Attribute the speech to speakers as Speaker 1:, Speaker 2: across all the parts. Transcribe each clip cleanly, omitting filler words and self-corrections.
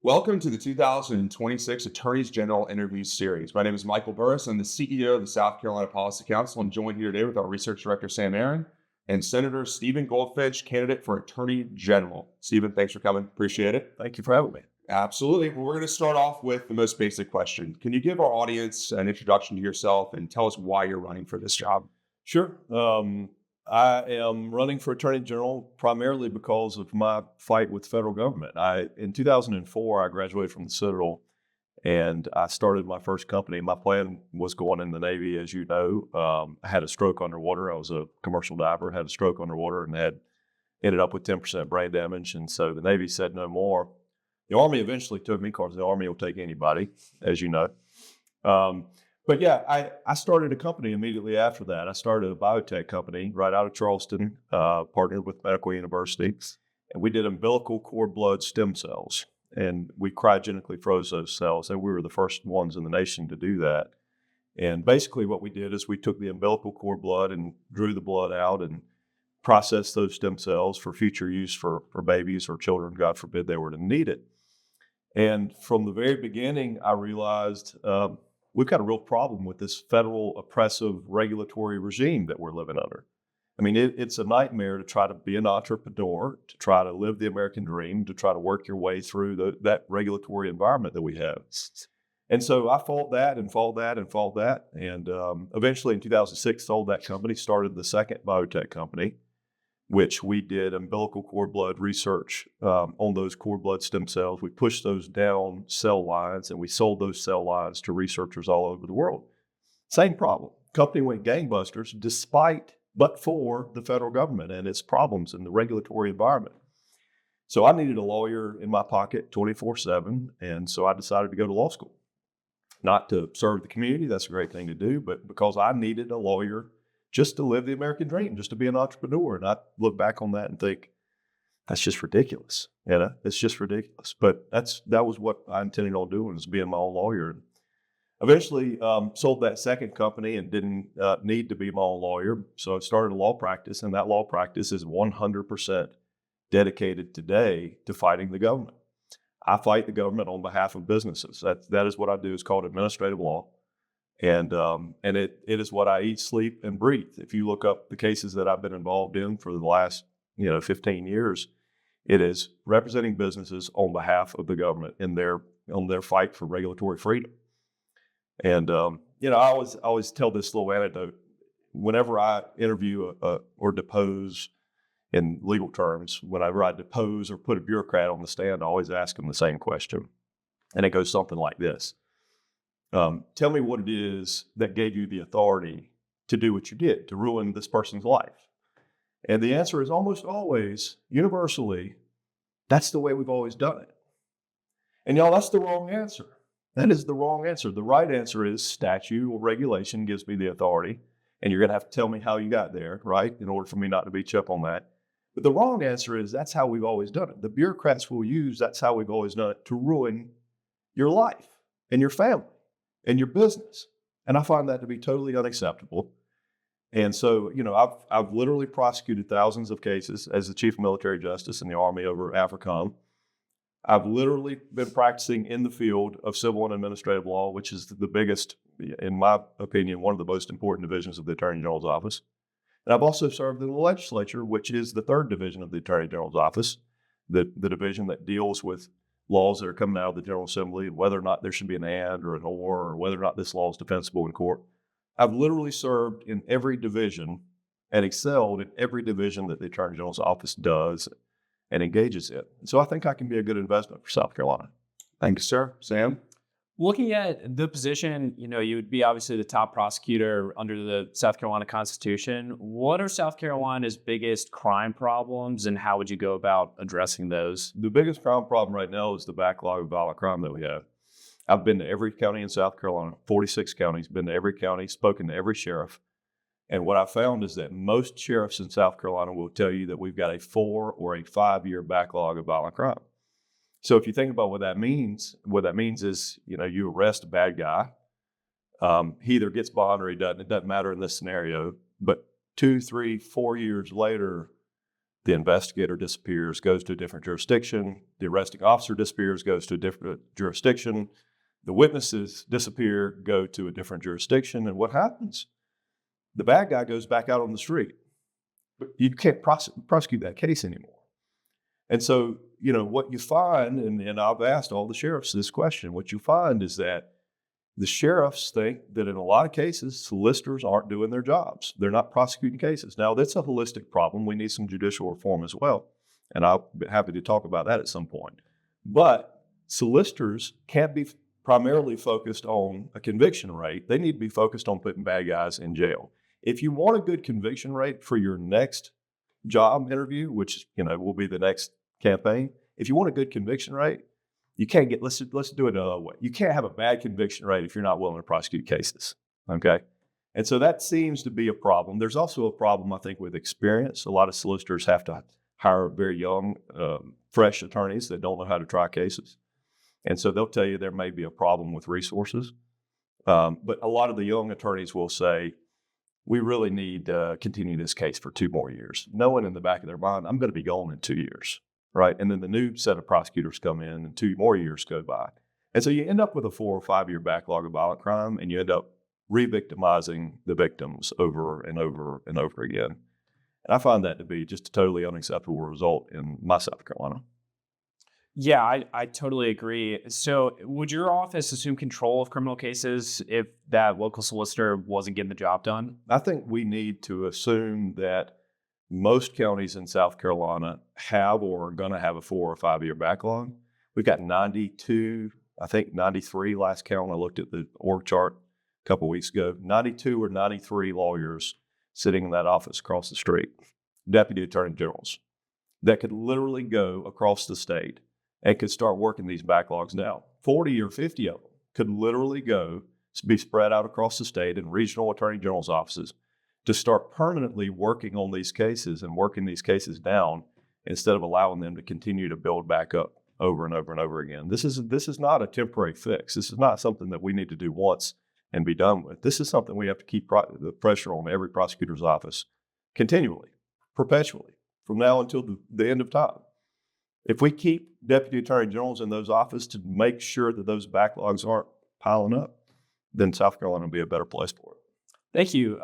Speaker 1: Welcome to the 2026 Attorneys General Interview Series. My name is Michael Burris. I'm the CEO of the South Carolina Policy Council. I'm joined here today with our Research Director, Sam Aaron, and Senator Stephen Goldfinch, candidate for Attorney General. Stephen, thanks for coming. Appreciate it.
Speaker 2: Thank you for having me.
Speaker 1: Absolutely. Well, we're going to start off with the most basic question. Can you give our audience an introduction to yourself and tell us why you're running for this job?
Speaker 2: Sure. I am running for Attorney General primarily because of my fight with the federal government. In 2004, I graduated from the Citadel and I started my first company. My plan was going in the Navy, as you know. I had a stroke underwater. I was a commercial diver, had a stroke underwater, and ended up with 10% brain damage. And so the Navy said no more. The Army eventually took me because the Army will take anybody, as you know. But yeah, I started a company immediately after that. I started a biotech company right out of Charleston, partnered with Medical University, and we did umbilical cord blood stem cells. And we cryogenically froze those cells, and we were the first ones in the nation to do that. And basically what we did is we took the umbilical cord blood and drew the blood out and processed those stem cells for future use for babies or children, God forbid they were to need it. And from the very beginning, I realized we've got a real problem with this federal oppressive regulatory regime that we're living under. I mean, it's a nightmare to try to be an entrepreneur, to try to live the American dream, to try to work your way through that regulatory environment that we have. And so I fought that and fought that and fought that. And eventually in 2006, sold that company, started the second biotech company, which we did umbilical cord blood research on those cord blood stem cells. We pushed those down cell lines and we sold those cell lines to researchers all over the world. Same problem. Company went gangbusters but for the federal government and its problems in the regulatory environment. So I needed a lawyer in my pocket 24/7. And so I decided to go to law school. Not to serve the community, that's a great thing to do, but because I needed a lawyer just to live the American dream, just to be an entrepreneur. And I look back on that and think, that's just ridiculous. It's just ridiculous. But that was what I intended on doing, is being my own lawyer. And eventually sold that second company and didn't need to be my own lawyer. So I started a law practice, and that law practice is 100% dedicated today to fighting the government. I fight the government on behalf of businesses. That is what I do. It's called administrative law. And it is what I eat, sleep, and breathe. If you look up the cases that I've been involved in for the last 15 years, it is representing businesses on behalf of the government in on their fight for regulatory freedom. And I always tell this little anecdote. Whenever I interview or depose, in legal terms, whenever I depose or put a bureaucrat on the stand, I always ask them the same question, and it goes something like this. Tell me what it is that gave you the authority to do what you did, to ruin this person's life. And the answer is almost always, universally, that's the way we've always done it. And y'all, that's the wrong answer. That is the wrong answer. The right answer is statute or regulation gives me the authority, and you're going to have to tell me how you got there, right, in order for me not to beat you up on that. But the wrong answer is that's how we've always done it. The bureaucrats will use that's how we've always done it to ruin your life and your family and your business. And I find that to be totally unacceptable. And so, I've literally prosecuted thousands of cases as the chief of military justice in the Army over AFRICOM. I've literally been practicing in the field of civil and administrative law, which is the biggest, in my opinion, one of the most important divisions of the Attorney General's office. And I've also served in the legislature, which is the third division of the Attorney General's office, the division that deals with laws that are coming out of the General Assembly, and whether or not there should be an and or an or whether or not this law is defensible in court. I've literally served in every division and excelled in every division that the Attorney General's office does and engages in. So I think I can be a good investment for South Carolina.
Speaker 1: Thank you, sir. Sam?
Speaker 3: Looking at the position, you would be obviously the top prosecutor under the South Carolina Constitution. What are South Carolina's biggest crime problems, and how would you go about addressing those?
Speaker 2: The biggest crime problem right now is the backlog of violent crime that we have. I've been to every county in South Carolina, 46 counties, been to every county, spoken to every sheriff. And what I found is that most sheriffs in South Carolina will tell you that we've got a 4 or a 5 year backlog of violent crime. So if you think about what that means is, you arrest a bad guy. He either gets bond or he doesn't. It doesn't matter in this scenario. But 2, 3, 4 years later, The investigator disappears, goes to a different jurisdiction. The arresting officer disappears, goes to a different jurisdiction. The witnesses disappear, go to a different jurisdiction. And what happens? The bad guy goes back out on the street. But you can't prosecute that case anymore. And so, what you find, and I've asked all the sheriffs this question, what you find is that the sheriffs think that in a lot of cases, solicitors aren't doing their jobs. They're not prosecuting cases. Now, that's a holistic problem. We need some judicial reform as well. And I'll be happy to talk about that at some point. But solicitors can't be primarily focused on a conviction rate. They need to be focused on putting bad guys in jail. If you want a good conviction rate for your next job interview, which will be the next campaign, if you want a good conviction rate, you can't get, let's do it another way. You can't have a bad conviction rate if you're not willing to prosecute cases, okay? And so that seems to be a problem. There's also a problem, I think, with experience. A lot of solicitors have to hire very young, fresh attorneys that don't know how to try cases. And so they'll tell you there may be a problem with resources. But a lot of the young attorneys will say, we really need to continue this case for 2 more years, knowing in the back of their mind, I'm going to be gone in 2 years. Right. And then the new set of prosecutors come in and 2 more years go by. And so you end up with a 4 or 5 year backlog of violent crime, and you end up re-victimizing the victims over and over and over again. And I find that to be just a totally unacceptable result in my South Carolina.
Speaker 3: Yeah, I totally agree. So would your office assume control of criminal cases if that local solicitor wasn't getting the job done?
Speaker 2: I think we need to assume that most counties in South Carolina have or are going to have a 4 or 5 year backlog. We've got 92, I think 93 last count. I looked at the org chart a couple of weeks ago. 92 or 93 lawyers sitting in that office across the street, deputy attorney generals, that could literally go across the state and could start working these backlogs now. 40 or 50 of them could literally go be spread out across the state in regional attorney general's offices to start permanently working on these cases and working these cases down instead of allowing them to continue to build back up over and over and over again. This is not a temporary fix. This is not something that we need to do once and be done with. This is something we have to keep the pressure on every prosecutor's office continually, perpetually, from now until the end of time. If we keep deputy attorney generals in those offices to make sure that those backlogs aren't piling up, then South Carolina will be a better place for it.
Speaker 3: Thank you.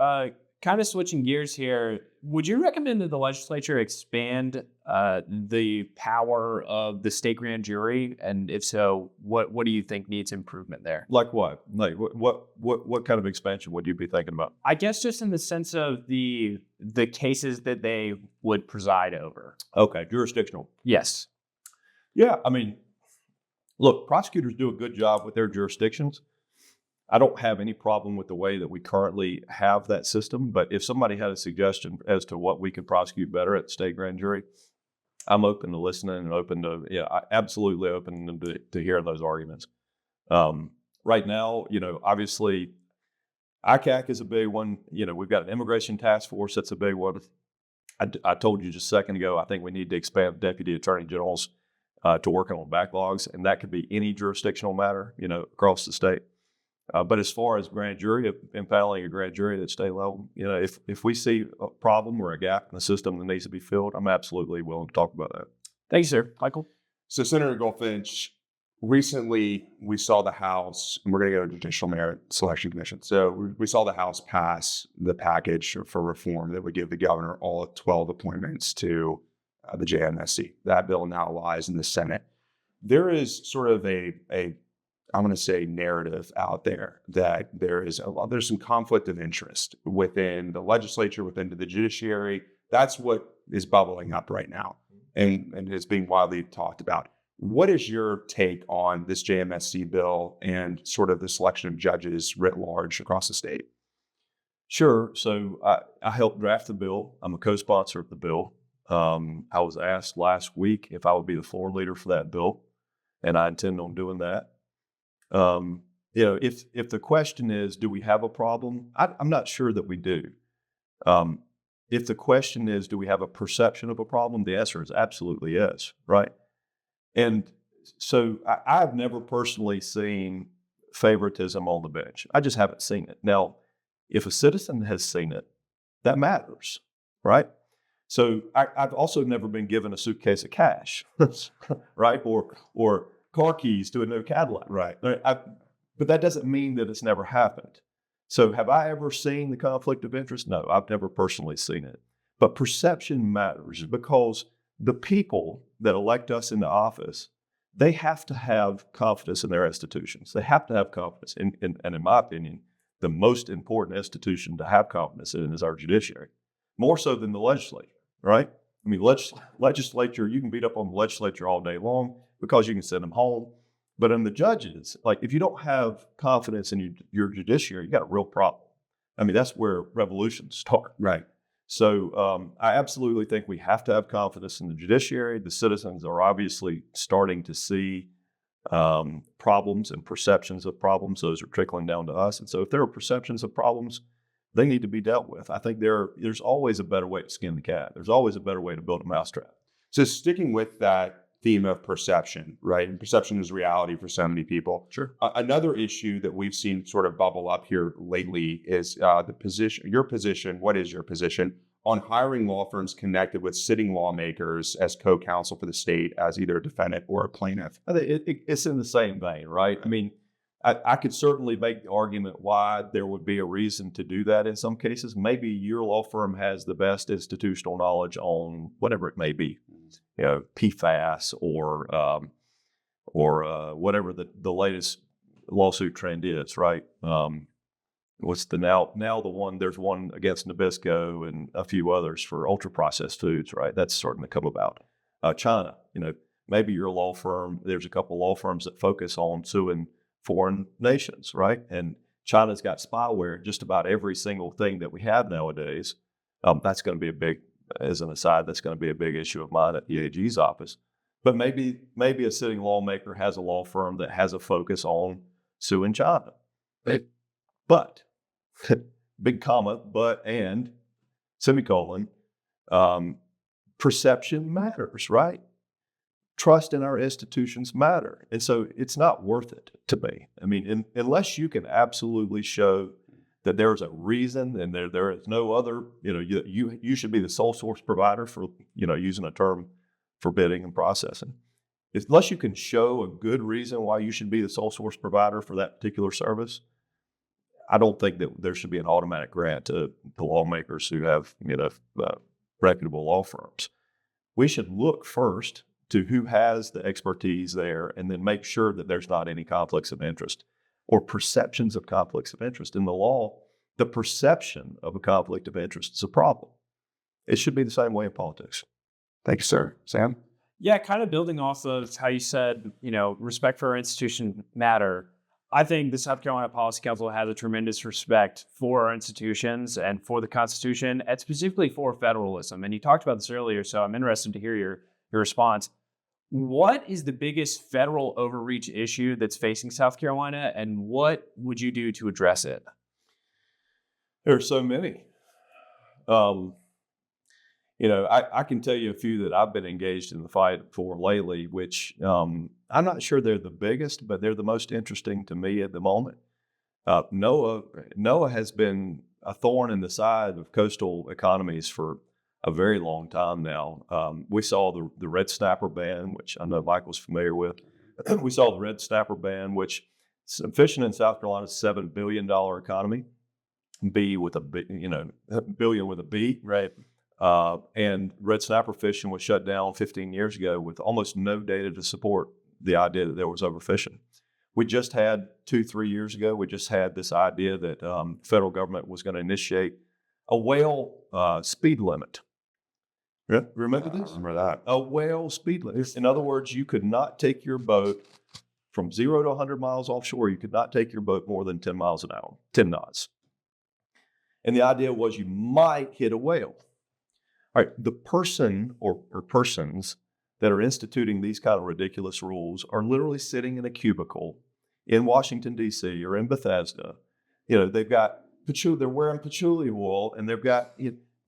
Speaker 3: Kind of switching gears here, would you recommend that the legislature expand the power of the state grand jury? And if so, what do you think needs improvement there?
Speaker 2: Like what? Like what kind of expansion would you be thinking about?
Speaker 3: I guess just in the sense of the cases that they would preside over.
Speaker 2: Okay, jurisdictional.
Speaker 3: Yes.
Speaker 2: Yeah, I mean, look, prosecutors do a good job with their jurisdictions. I don't have any problem with the way that we currently have that system, but if somebody had a suggestion as to what we could prosecute better at the state grand jury, I'm open to listening and open to, absolutely open to hearing those arguments. Right now, obviously, ICAC is a big one. We've got an immigration task force that's a big one. I told you just a second ago, I think we need to expand deputy attorney generals to working on backlogs, and that could be any jurisdictional matter, across the state. But as far as grand jury, impaneling a grand jury at state level, if we see a problem or a gap in the system that needs to be filled, I'm absolutely willing to talk about that.
Speaker 3: Thank you, sir. Michael?
Speaker 1: So Senator Goldfinch, recently we saw the House, and we're going to go to Judicial Merit Selection Commission. So we saw the House pass the package for reform that would give the governor all 12 appointments to the JMSC. That bill now lies in the Senate. There is sort of I'm going to say narrative out there that there's some conflict of interest within the legislature, within the judiciary. That's what is bubbling up right now and is being widely talked about. What is your take on this JMSC bill and sort of the selection of judges writ large across the state?
Speaker 2: Sure. So I helped draft the bill. I'm a co-sponsor of the bill. I was asked last week if I would be the floor leader for that bill, and I intend on doing that. If the question is, do we have a problem? I'm not sure that we do. If the question is, do we have a perception of a problem? The answer is absolutely yes, right? And so I've never personally seen favoritism on the bench. I just haven't seen it. Now, if a citizen has seen it, that matters, right? So I've also never been given a suitcase of cash, right? Or car keys to a new Cadillac.
Speaker 1: Right.
Speaker 2: But that doesn't mean that it's never happened. So have I ever seen the conflict of interest? No, I've never personally seen it. But perception matters because the people that elect us into office, they have to have confidence in their institutions. They have to have confidence. And in my opinion, the most important institution to have confidence in is our judiciary, more so than the legislature, right? I mean, legislature, you can beat up on the legislature all day long because you can send them home. But in the judges, like if you don't have confidence in your judiciary, you got a real problem. I mean, that's where revolutions start.
Speaker 1: Right.
Speaker 2: So I absolutely think we have to have confidence in the judiciary. The citizens are obviously starting to see problems and perceptions of problems. Those are trickling down to us. And so if there are perceptions of problems, they need to be dealt with. I think there's always a better way to skin the cat. There's always a better way to build a mousetrap.
Speaker 1: So sticking with that theme of perception, right? And perception is reality for so many people.
Speaker 2: Sure.
Speaker 1: Another issue that we've seen sort of bubble up here lately is the position. Your position. What is your position on hiring law firms connected with sitting lawmakers as co-counsel for the state as either a defendant or a plaintiff?
Speaker 2: I think it's in the same vein, right? I mean, I could certainly make the argument why there would be a reason to do that in some cases. Maybe your law firm has the best institutional knowledge on whatever it may be, you know, PFAS or whatever the latest lawsuit trend is, right? What's the now the one? There's one against Nabisco and a few others for ultra processed foods, right? That's starting to come about. China, you know, maybe your law firm. There's a couple law firms that focus on suing foreign nations, right? And China's got spyware, just about every single thing that we have nowadays. That's going to be a big, as an aside, that's going to be a big issue of mine at the AG's office. But maybe a sitting lawmaker has a law firm that has a focus on suing China. But, big comma, but, and, semicolon, perception matters, right? Trust in our institutions matter. And so it's not worth it to me. I mean, unless you can absolutely show that there's a reason and there is no other, you know, you should be the sole source provider for, you know, using a term for bidding and processing. Unless you can show a good reason why you should be the sole source provider for that particular service, I don't think that there should be an automatic grant to lawmakers who have, you know, reputable law firms. We should look first to who has the expertise there, and then make sure that there's not any conflicts of interest or perceptions of conflicts of interest. In the law, the perception of a conflict of interest is a problem. It should be the same way in politics.
Speaker 1: Thank you, sir. Sam?
Speaker 3: Yeah, kind of building off of how you said, you know, respect for our institution matter. I think the South Carolina Policy Council has a tremendous respect for our institutions and for the Constitution, and specifically for federalism. And you talked about this earlier, so I'm interested to hear your response. What is the biggest federal overreach issue that's facing South Carolina, and what would you do to address it?
Speaker 2: There are so many. You know, I can tell you a few that I've been engaged in the fight for lately, which I'm not sure they're the biggest, but they're the most interesting to me at the moment. NOAA has been a thorn in the side of coastal economies for a very long time now. We saw the red snapper ban, which I know Michael's familiar with. We saw the red snapper ban, which fishing in South Carolina is a $7 billion economy. Billion with a B.
Speaker 3: Right.
Speaker 2: And red snapper fishing was shut down 15 years ago with almost no data to support the idea that there was overfishing. We just had 2-3 years ago, we just had this idea that federal government was going to initiate a whale speed limit. Remember this?
Speaker 1: Remember that.
Speaker 2: A whale speed limit. In other words, you could not take your boat from 0 to 100 miles offshore. You could not take your boat more than 10 miles an hour, 10 knots. And the idea was you might hit a whale. All right, the person or persons that are instituting these kind of ridiculous rules are literally sitting in a cubicle in Washington, D.C. or in Bethesda. You know, they're wearing patchouli wool, and they've got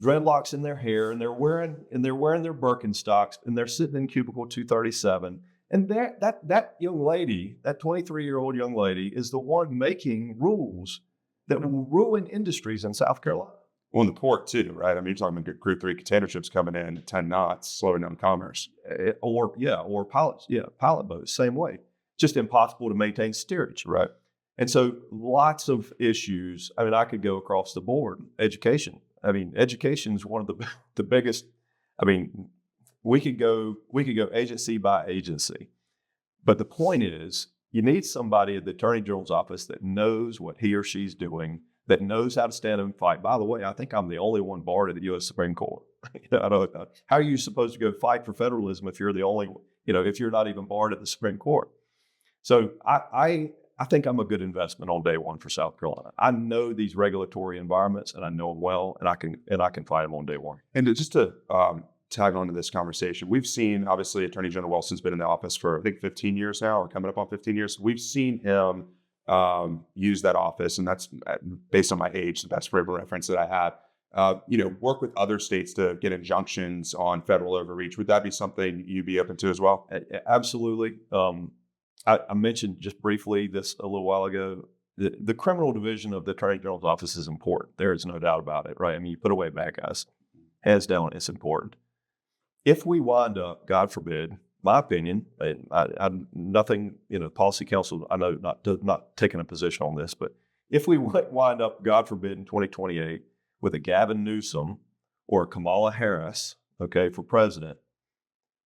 Speaker 2: dreadlocks in their hair, and they're wearing their Birkenstocks, and they're sitting in cubicle 237. And that young lady, that 23-year-old young lady, is the one making rules that will ruin industries in South Carolina.
Speaker 1: Well, in the port too, right? I mean, you're talking about Group 3 container ships coming in at 10 knots, slowing down commerce.
Speaker 2: Or pilot boats, same way. Just impossible to maintain steerage.
Speaker 1: Right.
Speaker 2: And so lots of issues. I mean, I could go across the board. Education. I mean, education is one of the biggest. I mean, we could go agency by agency. But the point is, you need somebody at the Attorney General's office that knows what he or she's doing, that knows how to stand up and fight. By the way, I think I'm the only one barred at the U.S. Supreme Court. How are you supposed to go fight for federalism if you're the only, if you're not even barred at the Supreme Court? So I think I'm a good investment on day one for South Carolina. I know these regulatory environments, and I know them well, and I can fight them on day one.
Speaker 1: And just to tag on to this conversation, we've seen, obviously, Attorney General Wilson's been in the office for, I think, 15 years now, or coming up on 15 years. We've seen him use that office, and that's based on my age, the best frame of reference that I have. Work with other states to get injunctions on federal overreach. Would that be something you'd be open to as well?
Speaker 2: Absolutely. I mentioned just briefly this a little while ago. The criminal division of the Attorney General's office is important. There is no doubt about it, right? I mean, you put away bad guys, hands down, it's important. If we wind up, God forbid, my opinion, and nothing, policy council, I know not taking a position on this, but if we wind up, God forbid, in 2028 with a Gavin Newsom or a Kamala Harris, for president,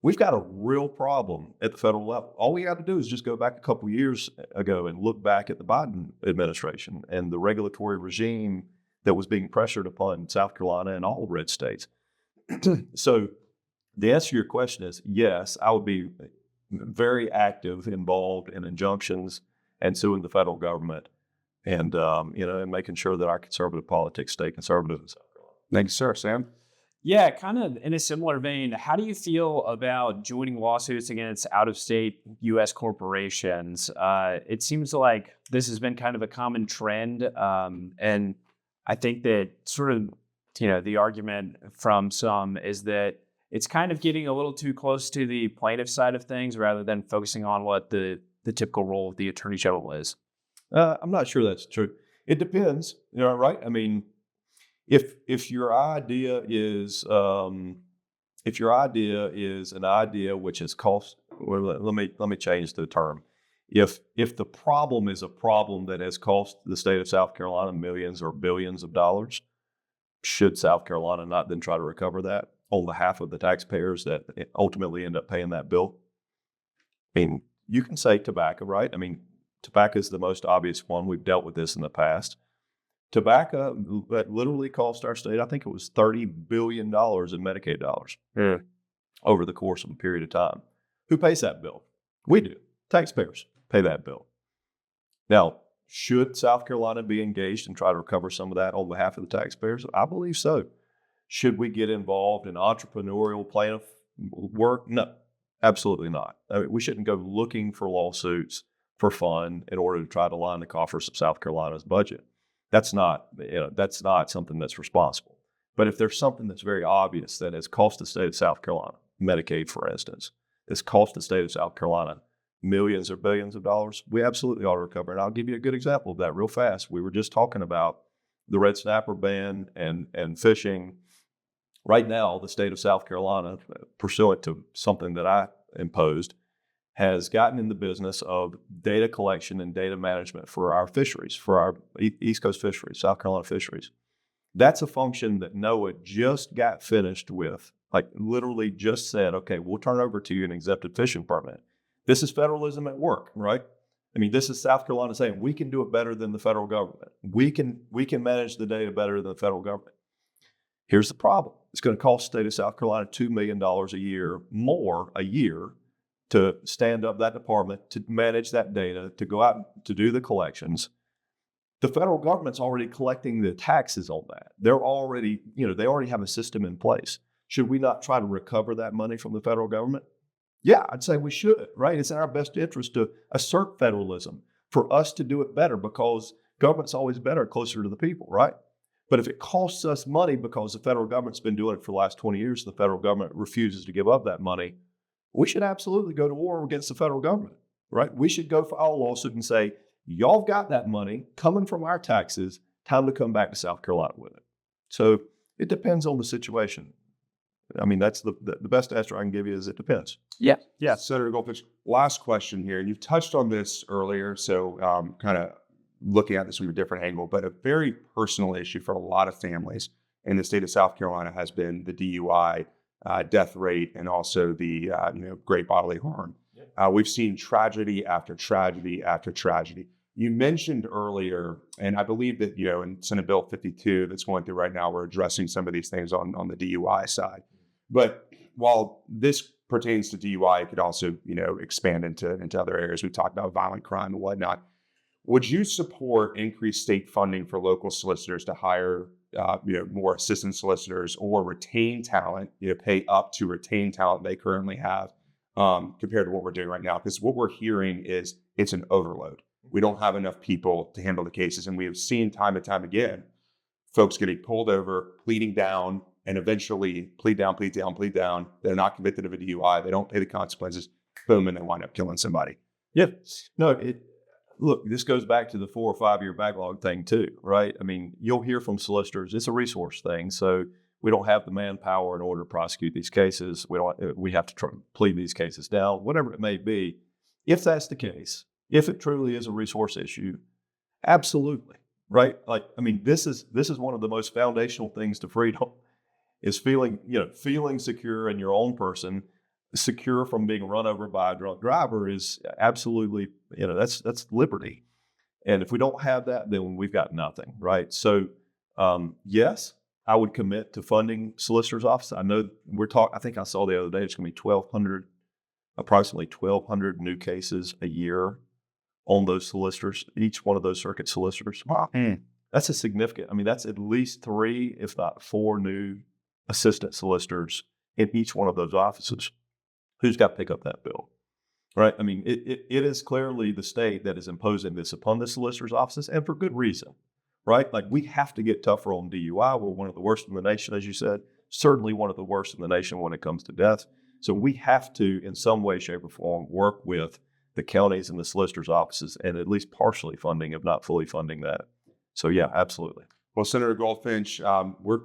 Speaker 2: we've got a real problem at the federal level. All we got to do is just go back a couple years ago and look back at the Biden administration and the regulatory regime that was being pressured upon South Carolina and all red states. So the answer to your question is yes, I would be very active, involved in injunctions and suing the federal government and, and making sure that our conservative politics stay conservative in South Carolina.
Speaker 1: Thank you, sir. Sam?
Speaker 3: Yeah, kind of in a similar vein, how do you feel about joining lawsuits against out-of-state U.S. corporations? It seems like this has been kind of a common trend, and I think that sort of, the argument from some is that it's kind of getting a little too close to the plaintiff side of things rather than focusing on what the typical role of the Attorney General is.
Speaker 2: I'm not sure that's true. It depends, right? I mean, if your idea is an idea which is cost, well, let me change the term. If the problem is a problem that has cost the state of South Carolina millions or billions of dollars, should South Carolina not then try to recover that on behalf of the taxpayers that ultimately end up paying that bill? I mean, you can say tobacco, right? I mean, tobacco is the most obvious one. We've dealt with this in the past. Tobacco that literally cost our state, I think it was $30 billion in Medicaid dollars over the course of a period of time. Who pays that bill? We do. Taxpayers pay that bill. Now, should South Carolina be engaged and try to recover some of that on behalf of the taxpayers? I believe so. Should we get involved in entrepreneurial plaintiff work? No, absolutely not. I mean, we shouldn't go looking for lawsuits for fun in order to try to line the coffers of South Carolina's budget. That's not something that's responsible. But if there's something that's very obvious that has cost the state of South Carolina, Medicaid, for instance, has cost the state of South Carolina millions or billions of dollars, we absolutely ought to recover. And I'll give you a good example of that real fast. We were just talking about the red snapper ban and fishing. Right now, the state of South Carolina, pursuant to something that I imposed, has gotten in the business of data collection and data management for our fisheries, for our East Coast fisheries, South Carolina fisheries. That's a function that NOAA just got finished with, like literally just said, okay, we'll turn over to you an exempted fishing permit. This is federalism at work, right? I mean, this is South Carolina saying we can do it better than the federal government. We can manage the data better than the federal government. Here's the problem. It's going to cost the state of South Carolina $2 million a year to stand up that department, to manage that data, to go out to do the collections. The federal government's already collecting the taxes on that. They're already, they already have a system in place. Should we not try to recover that money from the federal government? Yeah, I'd say we should, right? It's in our best interest to assert federalism, for us to do it better, because government's always better closer to the people, right? But if it costs us money because the federal government's been doing it for the last 20 years, the federal government refuses to give up that money, we should absolutely go to war against the federal government, right? We should go file a lawsuit and say, y'all got that money coming from our taxes, time to come back to South Carolina with it. So it depends on the situation. I mean, that's the best answer I can give you is it depends.
Speaker 3: Yeah.
Speaker 1: Senator Goldfinch, last question here. You've touched on this earlier, so kind of looking at this from a different angle, but a very personal issue for a lot of families in the state of South Carolina has been the DUI death rate and also the great bodily harm. We've seen tragedy after tragedy after tragedy. You mentioned earlier, and I believe that, in Senate Bill 52 that's going through right now, we're addressing some of these things on the DUI side. But while this pertains to DUI, it could also, expand into other areas. We've talked about violent crime and whatnot. Would you support increased state funding for local solicitors to hire, more assistant solicitors or retain talent, pay up to retain talent they currently have compared to what we're doing right now? Because what we're hearing is it's an overload. We don't have enough people to handle the cases. And we have seen time and time again, folks getting pulled over, pleading down, and eventually plead down. They're not convicted of a DUI. They don't pay the consequences. Boom, and they wind up killing somebody.
Speaker 2: Yeah. No, look, this goes back to the 4 or 5 year backlog thing too, right? I mean, you'll hear from solicitors. It's a resource thing. So we don't have the manpower in order to prosecute these cases. We have to plead these cases down, whatever it may be. If that's the case, if it truly is a resource issue, absolutely, right? Like, I mean, this is one of the most foundational things to freedom is feeling secure in your own person, secure from being run over by a drunk driver is absolutely, that's liberty. And if we don't have that, then we've got nothing, right? So, yes, I would commit to funding solicitors' office. I know I think I saw the other day, it's going to be approximately 1,200 new cases a year on those solicitors, each one of those circuit solicitors.
Speaker 1: Wow.
Speaker 2: That's a significant, that's at least 3, if not 4 new assistant solicitors in each one of those offices. Who's got to pick up that bill, right? I mean, it is clearly the state that is imposing this upon the solicitor's offices, and for good reason, right? Like, we have to get tougher on DUI. We're one of the worst in the nation, as you said, certainly one of the worst in the nation when it comes to death. So we have to, in some way, shape, or form, work with the counties and the solicitor's offices and at least partially funding, if not fully funding that. So yeah, absolutely.
Speaker 1: Well, Senator Goldfinch, we're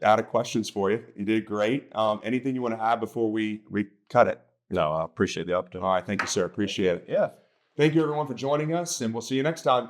Speaker 1: out of questions for you. You did great. Anything you want to add before we cut it?
Speaker 2: No, I appreciate the opportunity.
Speaker 1: All right. Thank you, sir. Appreciate it.
Speaker 2: Yeah.
Speaker 1: Thank you, everyone, for joining us, and we'll see you next time.